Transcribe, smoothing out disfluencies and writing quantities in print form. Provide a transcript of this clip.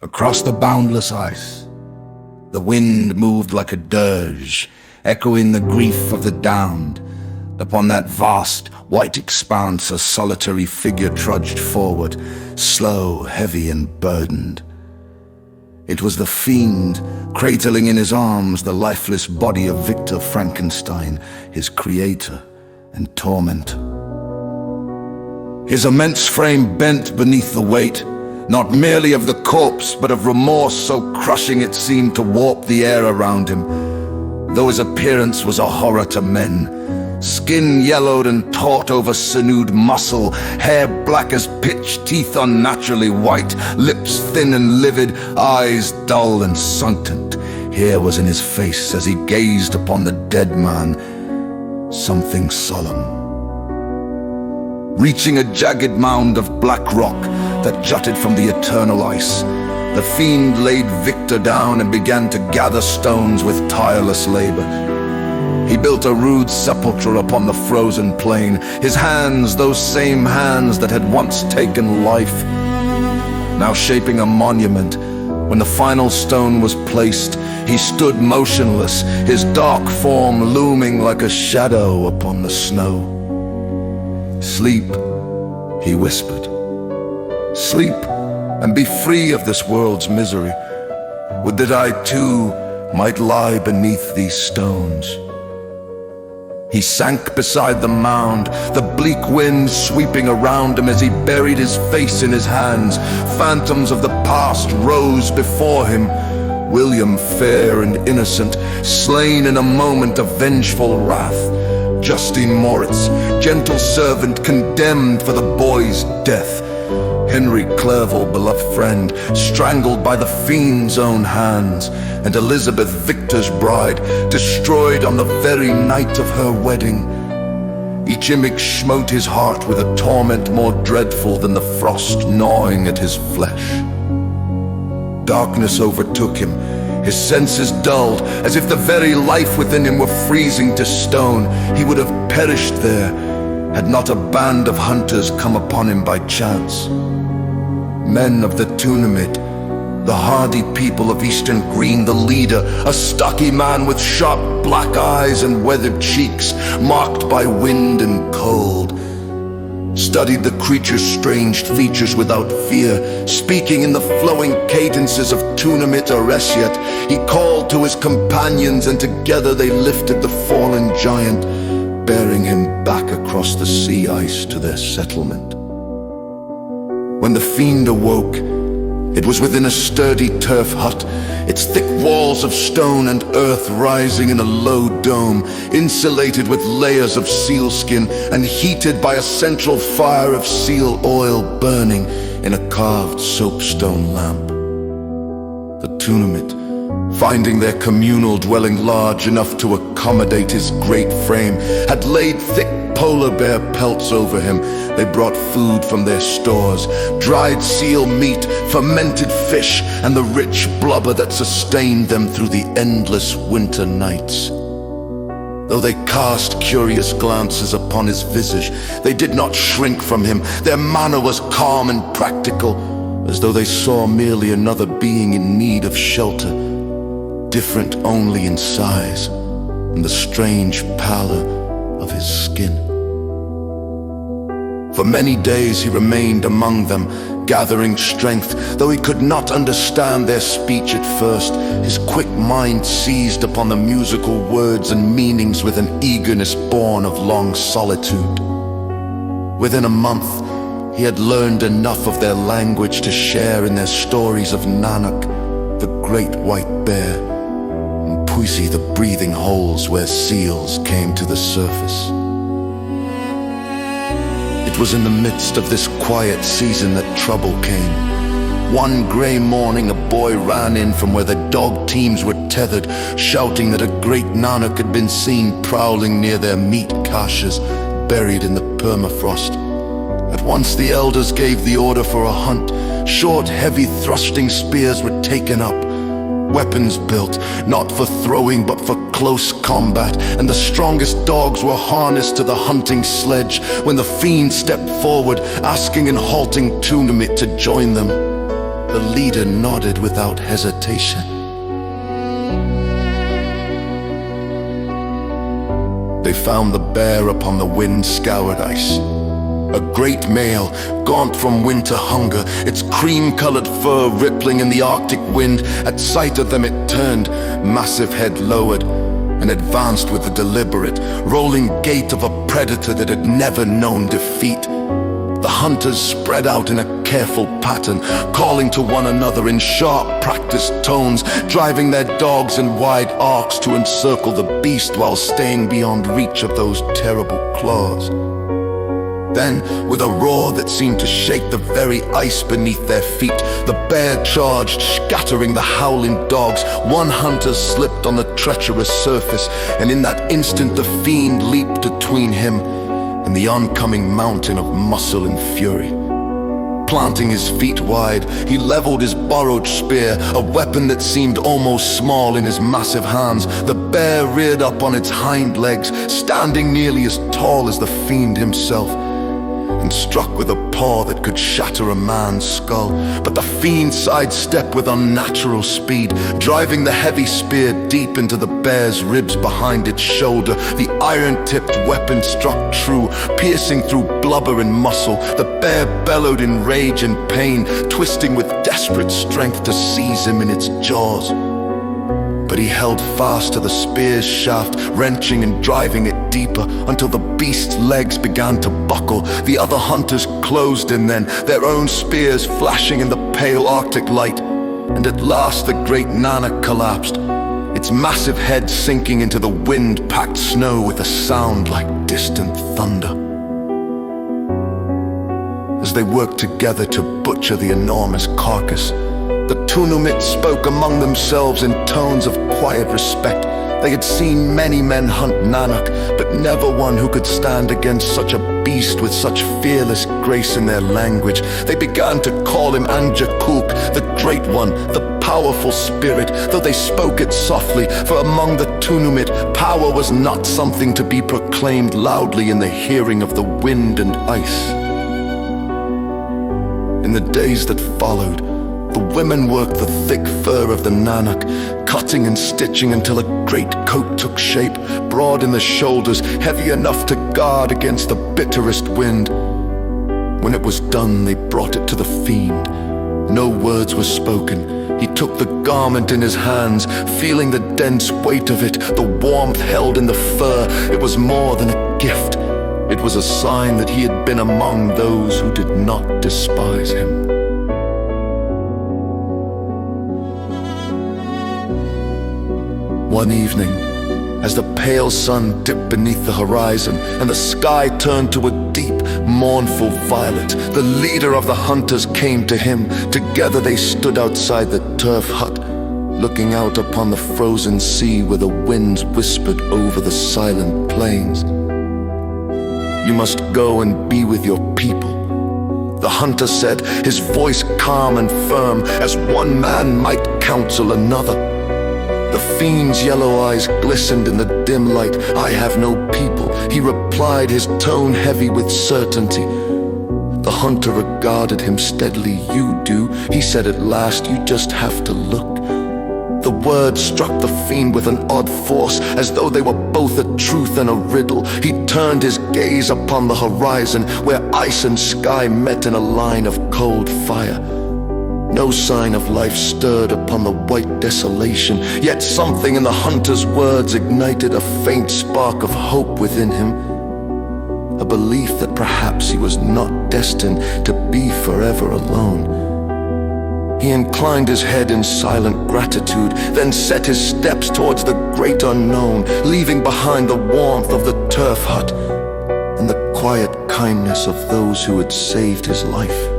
Across the boundless ice, the wind moved like a dirge, echoing the grief of the downed. Upon that vast, white expanse a solitary figure trudged forward, slow, heavy and burdened. It was the fiend, cradling in his arms the lifeless body of Victor Frankenstein, his creator and tormentor. His immense frame bent beneath the weight, not merely of the corpse, but of remorse so crushing it seemed to warp the air around him. Though his appearance was a horror to men, skin yellowed and taut over sinewed muscle, hair black as pitch, teeth unnaturally white, lips thin and livid, eyes dull and sunken. Here was in his face, as he gazed upon the dead man, something solemn. Reaching a jagged mound of black rock that jutted from the eternal ice, the fiend laid Victor down and began to gather stones with tireless labor. He built a rude sepulchre upon the frozen plain, his hands, those same hands that had once taken life, now shaping a monument. When the final stone was placed, he stood motionless, his dark form looming like a shadow upon the snow. "Sleep," he whispered. "Sleep and be free of this world's misery. Would that I too might lie beneath these stones." He sank beside the mound, the bleak wind sweeping around him as he buried his face in his hands. Phantoms of the past rose before him. William, fair and innocent, slain in a moment of vengeful wrath. Justine Moritz, gentle servant, condemned for the boy's death. Henry Clerval, beloved friend, strangled by the fiend's own hands. And Elizabeth, Victor's bride, destroyed on the very night of her wedding. Each image smote his heart with a torment more dreadful than the frost gnawing at his flesh. Darkness overtook him, his senses dulled, as if the very life within him were freezing to stone. He would have perished there, had not a band of hunters come upon him by chance. Men of the Tunamid, the hardy people of Eastern Green, the leader, a stocky man with sharp black eyes and weathered cheeks, marked by wind and cold, studied the creature's strange features without fear. Speaking in the flowing cadences of Tunamit Aresiat, he called to his companions, and together they lifted the fallen giant, bearing him back across the sea ice to their settlement. When the fiend awoke, it was within a sturdy turf hut, its thick walls of stone and earth rising in a low dome, insulated with layers of sealskin and heated by a central fire of seal oil burning in a carved soapstone lamp. The Tunamit, finding their communal dwelling large enough to accommodate his great frame, had laid thick polar bear pelts over him. They brought food from their stores, dried seal meat, fermented fish, and the rich blubber that sustained them through the endless winter nights. Though they cast curious glances upon his visage, they did not shrink from him. Their manner was calm and practical, as though they saw merely another being in need of shelter, different only in size and the strange pallor of his skin. For many days he remained among them, gathering strength. Though he could not understand their speech at first, his quick mind seized upon the musical words and meanings with an eagerness born of long solitude. Within a month, he had learned enough of their language to share in their stories of Nanak, the great white bear, and Puisi, the breathing holes where seals came to the surface. It was in the midst of this quiet season that trouble came. One gray morning, a boy ran in from where the dog teams were tethered, shouting that a great Nanak had been seen prowling near their meat caches, buried in the permafrost. At once the elders gave the order for a hunt. Short, heavy thrusting spears were taken up, weapons built, not for throwing but for close combat, and the strongest dogs were harnessed to the hunting sledge when the fiend stepped forward, asking and halting Tunamit to join them. The leader nodded without hesitation. They found the bear upon the wind-scoured ice. A great male, gaunt from winter hunger, its cream-colored fur rippling in the Arctic wind. At sight of them it turned, massive head lowered, and advanced with the deliberate, rolling gait of a predator that had never known defeat. The hunters spread out in a careful pattern, calling to one another in sharp, practiced tones, driving their dogs in wide arcs to encircle the beast while staying beyond reach of those terrible claws. Then, with a roar that seemed to shake the very ice beneath their feet, the bear charged, scattering the howling dogs. One hunter slipped on the treacherous surface, and in that instant the fiend leaped between him and the oncoming mountain of muscle and fury. Planting his feet wide, he leveled his borrowed spear, a weapon that seemed almost small in his massive hands. The bear reared up on its hind legs, standing nearly as tall as the fiend himself, and struck with a paw that could shatter a man's skull. But the fiend sidestepped with unnatural speed, driving the heavy spear deep into the bear's ribs behind its shoulder. The iron-tipped weapon struck true, piercing through blubber and muscle. The bear bellowed in rage and pain, twisting with desperate strength to seize him in its jaws. But he held fast to the spear's shaft, wrenching and driving it deeper until the beast's legs began to buckle. The other hunters closed in then, their own spears flashing in the pale Arctic light. And at last the great Nana collapsed, its massive head sinking into the wind-packed snow with a sound like distant thunder. As they worked together to butcher the enormous carcass, the Tunumit spoke among themselves in tones of quiet respect. They had seen many men hunt Nanak, but never one who could stand against such a beast with such fearless grace in their language. They began to call him Anjakuk, the Great One, the powerful spirit, though they spoke it softly, for among the Tunumit, power was not something to be proclaimed loudly in the hearing of the wind and ice. In the days that followed, the women worked the thick fur of the Nanak, cutting and stitching until a great coat took shape, broad in the shoulders, heavy enough to guard against the bitterest wind. When it was done, they brought it to the fiend. No words were spoken. He took the garment in his hands, feeling the dense weight of it, the warmth held in the fur. It was more than a gift. It was a sign that he had been among those who did not despise him. One evening, as the pale sun dipped beneath the horizon and the sky turned to a deep, mournful violet, the leader of the hunters came to him. Together they stood outside the turf hut, looking out upon the frozen sea where the winds whispered over the silent plains. "You must go and be with your people," the hunter said, his voice calm and firm, as one man might counsel another. The fiend's yellow eyes glistened in the dim light. "I have no people," he replied, his tone heavy with certainty. The hunter regarded him steadily. "You do," he said at last, "you just have to look." The words struck the fiend with an odd force, as though they were both a truth and a riddle. He turned his gaze upon the horizon, where ice and sky met in a line of cold fire. No sign of life stirred upon the white desolation, yet something in the hunter's words ignited a faint spark of hope within him, a belief that perhaps he was not destined to be forever alone. He inclined his head in silent gratitude, then set his steps towards the great unknown, leaving behind the warmth of the turf hut and the quiet kindness of those who had saved his life.